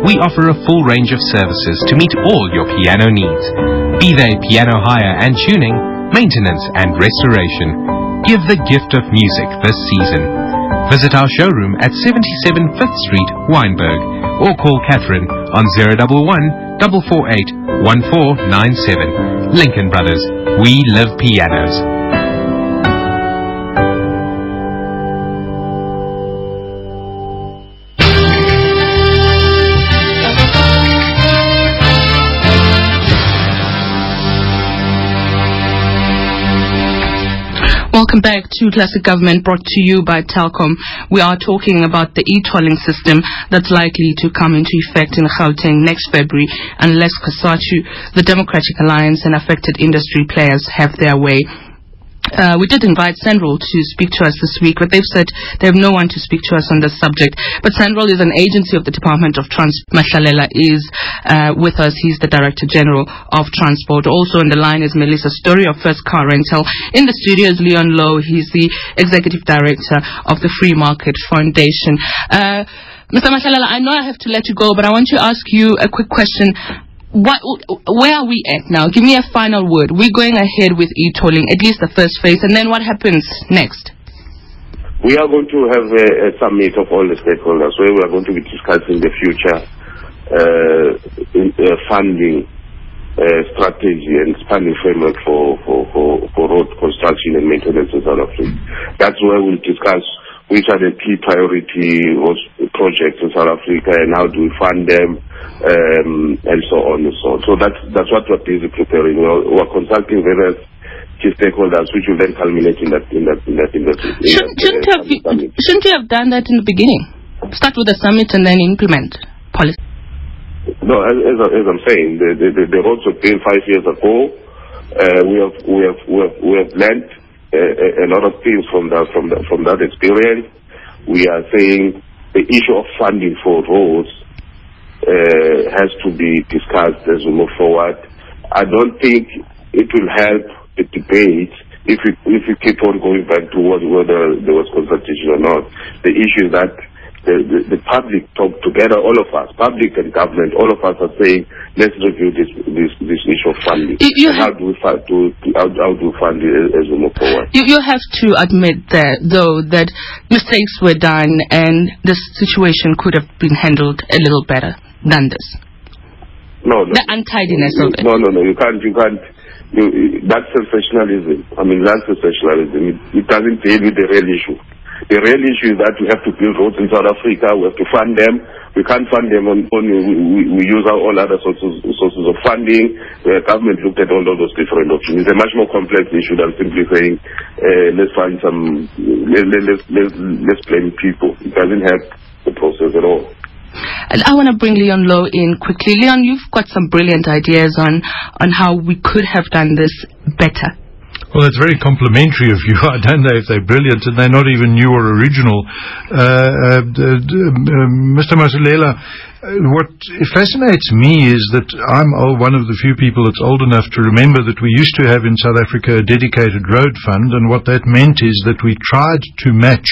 we offer a full range of services to meet all your piano needs. Be they piano hire and tuning, maintenance and restoration. Give the gift of music this season. Visit our showroom at 77 5th Street, Wynberg, or call Catherine on 011 448 1497. Lincoln Brothers, we live pianos. Welcome back to Classic Government, brought to you by Telkom. We are talking about the e-tolling system that's likely to come into effect in Gauteng next February unless COSATU, the Democratic Alliance and affected industry players have their way. We did invite Central to speak to us this week, but they've said they have no one to speak to us on this subject. But Central is an agency of the Department of Transport. Mahlalela is with us. He's the Director General of Transport. Also on the line is Melissa Storey of First Car Rental. In the studio is Louw. He's the Executive Director of the Free Market Foundation. Mr. Mahlalela, I know I have to let you go, but I want to ask you a quick question. Where are we at now? Give me a final word. We're going ahead with e-tolling, at least the first phase, and then what happens next? We are going to have a summit of all the stakeholders where we are going to be discussing the future funding strategy and funding framework for road construction and maintenance in South Africa. That's where we'll discuss which are the key priority projects in South Africa and how do we fund them, and so on and so on. So that's what we're busy preparing. We're consulting various key stakeholders, which will then culminate in that. Shouldn't you have done that in the beginning? Start with the summit and then implement policy. No, as I'm saying, the roads were built 5 years ago. We have learned a lot of things from that experience. We are saying the issue of funding for roads has to be discussed as we move forward. I don't think it will help the debate if we keep on going back to whether there was consultation or not. The issue is that the public talk together, all of us, public and government, all of us are saying, let's review this issue of funding. How do we fund it as we move forward? You have to admit though, that mistakes were done and the situation could have been handled a little better than this. No. The untidiness of it. No, you can't. That's sensationalism. I mean, that's sensationalism. It doesn't deal with the real issue. The real issue is that we have to build roads in South Africa. We have to fund them. We can't fund them we use all other sources of funding. The government looked at all of those different options. It's a much more complex issue than simply saying, let's blame people. It doesn't help the process at all. And I want to bring Louw in quickly. Leon, you've got some brilliant ideas on how we could have done this better. Well, that's very complimentary of you. I don't know if they're brilliant, and they're not even new or original. Mr. Mahlalela, what fascinates me is that I'm one of the few people that's old enough to remember that we used to have in South Africa a dedicated road fund, and what that meant is that we tried to match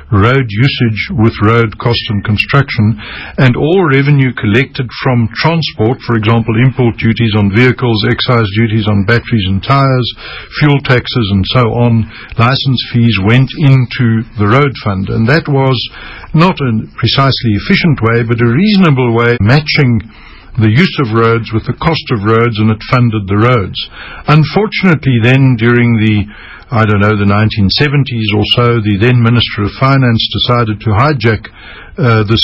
road usage with road cost and construction, and all revenue collected from transport, for example, import duties on vehicles, excise duties on batteries and tires, fuel taxes and so on, license fees went into the road fund, and that was not a precisely efficient way, but a reasonable way of matching the use of roads with the cost of roads, and it funded the roads. Unfortunately then, during the 1970s or so, the then Minister of Finance decided to hijack this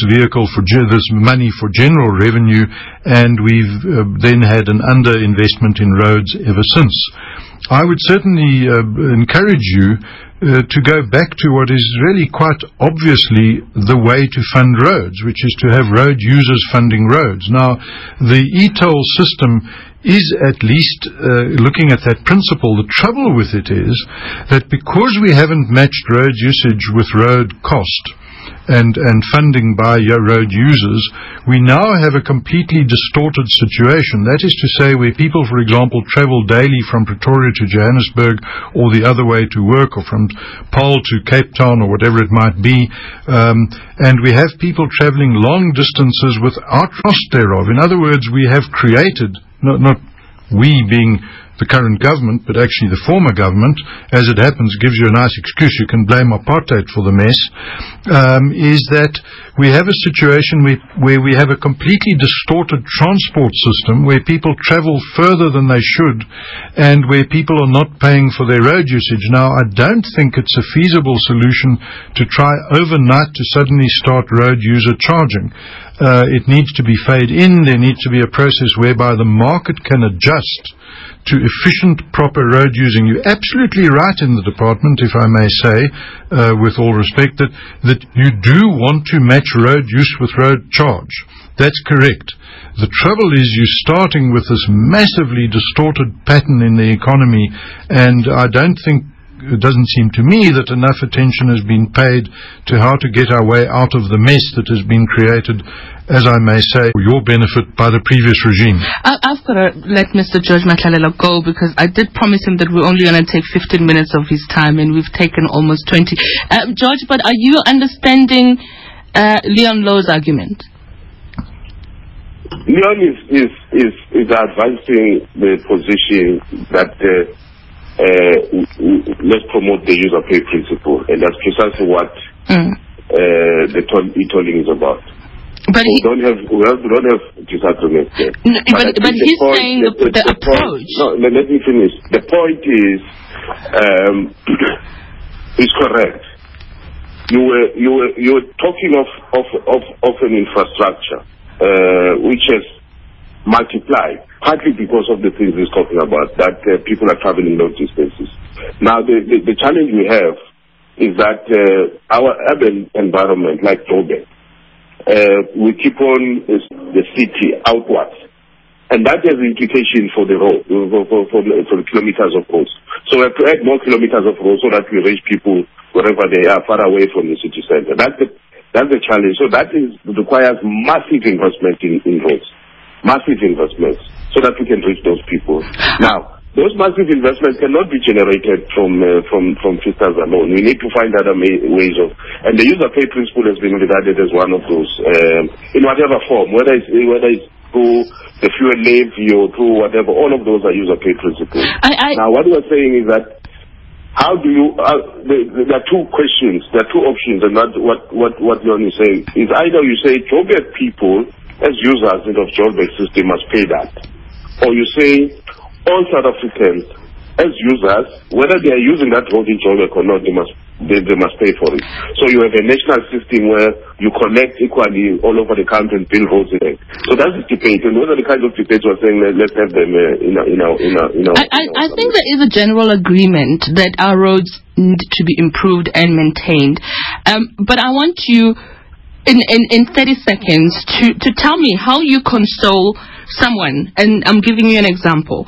money for general revenue, and we've then had an underinvestment in roads ever since. I would certainly encourage you to go back to what is really quite obviously the way to fund roads, which is to have road users funding roads. Now, the e-toll system is at least looking at that principle. The trouble with it is that because we haven't matched road usage with road cost, and funding by road users, we now have a completely distorted situation. That is to say, where people, for example, travel daily from Pretoria to Johannesburg or the other way to work, or from Paarl to Cape Town or whatever it might be, and we have people traveling long distances without cost thereof. In other words, we have created, not we being the current government, but actually the former government, as it happens, gives you a nice excuse. You can blame apartheid for the mess, is that we have a situation where we have a completely distorted transport system, where people travel further than they should, and where people are not paying for their road usage. Now, I don't think it's a feasible solution to try overnight to suddenly start road user charging. It needs to be fed in. There needs to be a process whereby the market can adjust to efficient, proper road using. You're absolutely right in the department, if I may say, with all respect, that you do want to match road use with road charge. That's correct. The trouble is you're starting with this massively distorted pattern in the economy, and I don't think, it doesn't seem to me that enough attention has been paid to how to get our way out of the mess that has been created, as I may say, for your benefit by the previous regime. I've got to let Mr. George Mahlalela go, because I did promise him that we're only going to take 15 minutes of his time, and we've taken almost 20. George, but are you understanding Leon Louw's argument? Leon is advancing the position that let's promote the user pay principle, and that's precisely what the e-tolling is about. But we don't have disagreement there. No, but he's saying the approach. No, let me finish. The point is correct. You were talking of an infrastructure which has multiplied, partly because of the things he's talking about, that people are traveling long distances. Now, the challenge we have is that our urban environment, like Joburg, we keep on the city outwards, and that has implications for the road, for the kilometers of roads. So we have to add more kilometers of roads so that we reach people wherever they are, far away from the city center. That's the challenge. So that requires massive investment in roads. Massive investments, so that we can reach those people. Now, those massive investments cannot be generated from fiscals alone. We need to find other ways of, and the user pay principle has been regarded as one of those, in whatever form, whether it's through the fuel levy or through whatever. All of those are user pay principles. Now, what we're saying is that how do you? There are two questions, there are two options, and that's what Leon is saying. Is either you say Joburg people, as users of Joburg system, must pay that, or you say all South Africans as users, whether they are using that road in Joburg or not, they must pay for it. So you have a national system where you connect equally all over the country and build roads in it. So that's the debate, and those are the kinds of debates we're saying let's have them I think there is a general agreement that our roads need to be improved and maintained, but I want you in 30 seconds to tell me how you console someone, and I'm giving you an example,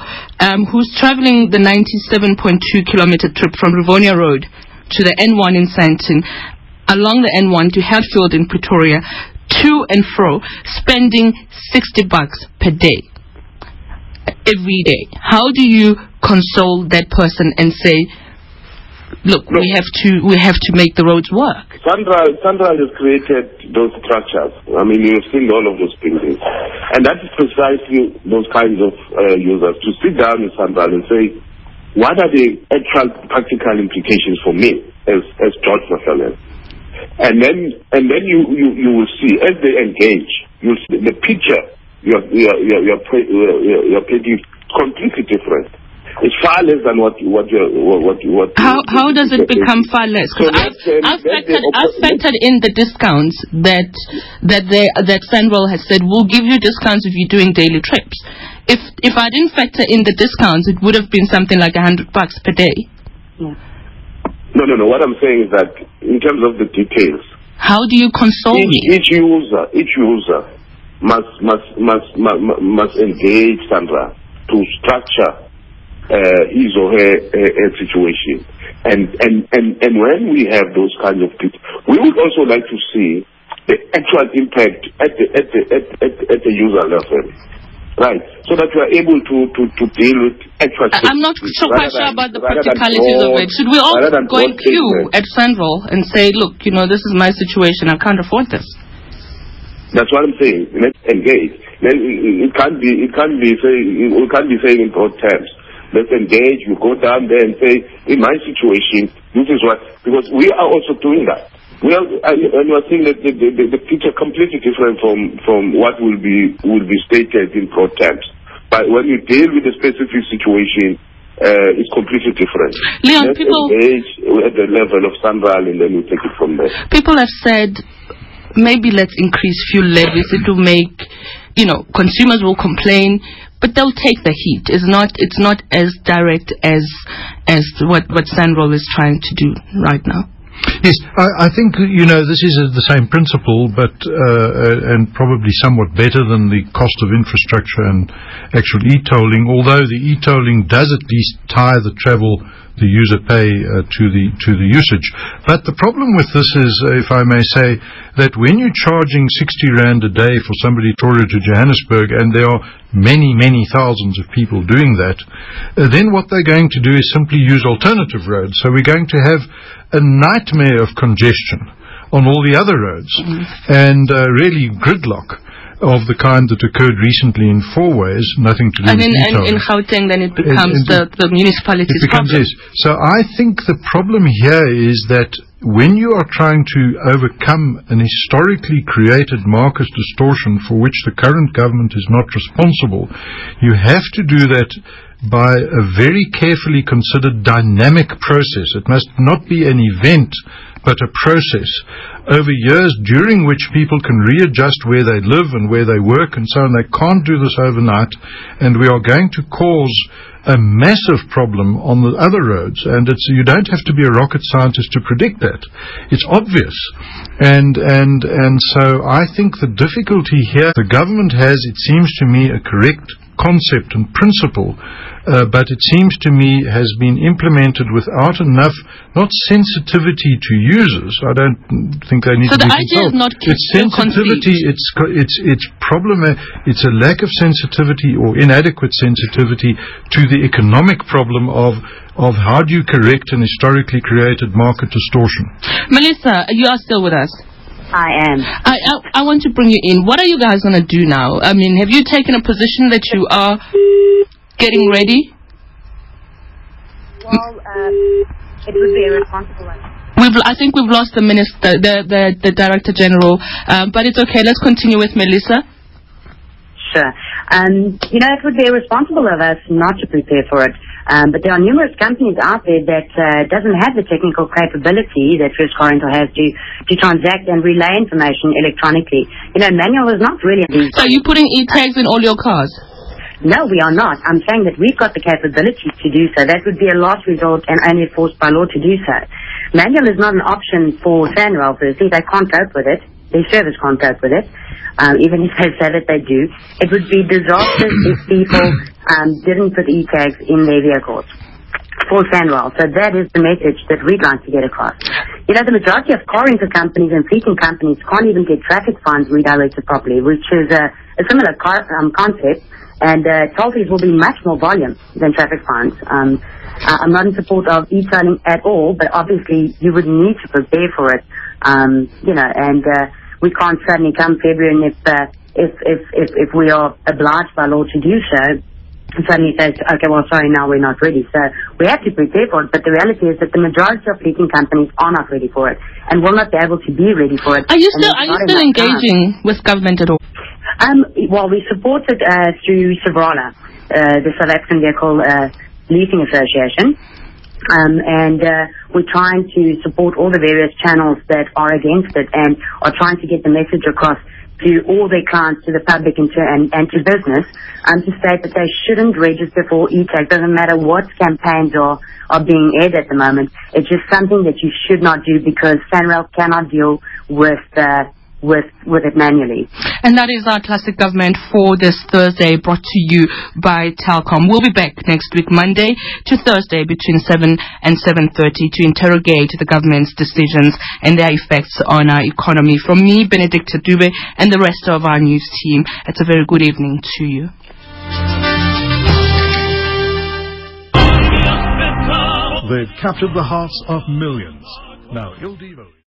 who's traveling the 97.2 kilometer trip from Rivonia Road to the N1 in Sandton, along the N1 to Hatfield in Pretoria, to and fro, spending $60 per day, every day. How do you console that person and say, look, we have to make the roads work? Sandra has created those structures. I mean, you've seen all of those buildings. And that is precisely those kinds of users, to sit down with Sandra and say, what are the actual practical implications for me as George Mahlalela? And then you will see, as they engage, you'll see the picture you're painting completely different. It's far less than what. How does it become far less? Because I've factored in the discounts that Fenwell has said we'll give you discounts if you're doing daily trips. If I didn't factor in the discounts, it would have been something like $100 per day. Yeah. No. What I'm saying is that in terms of the details, how do you console me? Each user must engage Sandra to structure his or her situation. And when we have those kinds of people, we would also like to see the actual impact at the user level, right? So that we are able to deal with actual. I'm not so quite sure about the practicalities of it. Should we all go in queue at Sanral and say, look, this is my situation, I can't afford this? That's what I'm saying. Let's engage. Then it can't be saying in broad terms. Let's engage. You go down there and say, in my situation, this is what, because we are also doing that. We are seeing that the picture completely different from what will be stated in broad terms. But when you deal with a specific situation, it's completely different. Leon, let's engage at the level of Sanral and then we take it from there. People have said, maybe let's increase fuel levies. It will make, consumers will complain, but they'll take the heat. It's not as direct as what Sanral is trying to do right now. Yes, I think, this is the same principle, but and probably somewhat better than the cost of infrastructure and actual e-tolling, although the e-tolling does at least tie the travel the user pay to the usage. But the problem with this is, if I may say, that when you're charging 60 Rand a day for somebody to Pretoria to Johannesburg, and there are many, many thousands of people doing that, then what they're going to do is simply use alternative roads. So we're going to have a nightmare of congestion on all the other roads, and really gridlock of the kind that occurred recently in Fourways, nothing to do with in Gauteng, then it becomes the municipality's problem. Yes. So I think the problem here is that when you are trying to overcome an historically created market distortion for which the current government is not responsible, you have to do that by a very carefully considered dynamic process. It must not be an event, but a process over years during which people can readjust where they live and where they work and so on. They can't do this overnight, and we are going to cause a massive problem on the other roads, and you don't have to be a rocket scientist to predict that. It's obvious. And so I think the difficulty here, the government has, it seems to me, a correct concept and principle, but it seems to me has been implemented without enough, not sensitivity to users. I don't think they need to be controlled. So the idea is not it's sensitivity, it's problem, it's a lack of sensitivity or inadequate sensitivity to the economic problem of how do you correct an historically created market distortion. Melissa, you are still with us? I am. I want to bring you in. What are you guys going to do now? I mean, have you taken a position that you are getting ready? Well, it would be irresponsible. I think we've lost the minister, the Director General, but it's okay. Let's continue with Melissa. Sure. It would be irresponsible of us not to prepare for it. But there are numerous companies out there that doesn't have the technical capability that First Oriental has to transact and relay information electronically. Manual is not really. So are you putting e-tags in all your cars? No, we are not. I'm saying that we've got the capability to do so. That would be a last resort and only forced by law to do so. Manual is not an option for Sanral, firstly. They can't cope with it. Their service can't cope with it. Even if they say that they do. It would be disastrous if people didn't put e-tags in their vehicles for Sanral. So that is the message that we'd like to get across. The majority of car rental companies and fleeting companies can't even get traffic fines redirected properly, which is a similar concept, and toll fees will be much more volume than traffic fines. I'm not in support of e-tolling at all, but obviously you would need to prepare for it, we can't suddenly come February, and if we are obliged by law to do so, suddenly say, okay, well, sorry, now we're not ready. So we have to prepare for it, but the reality is that the majority of fleeting companies are not ready for it and will not be able to be ready for it. Are you still engaging with government at all? Well, we support it through SAVRALA, the South African Vehicle Leasing Association. And we're trying to support all the various channels that are against it and are trying to get the message across to all their clients, to the public and to business, to state that they shouldn't register for e-tag. Doesn't matter what campaigns are being aired at the moment. It's just something that you should not do because Sanral cannot deal with with it manually. And that is our Classic Government for this Thursday, brought to you by Telkom. We'll be back next week, Monday to Thursday, between 7 and 7:30 to interrogate the government's decisions and their effects on our economy. From me, Benedict Dube, and the rest of our news team, it's a very good evening to you. They've captured the hearts of millions. Now, Il Divo.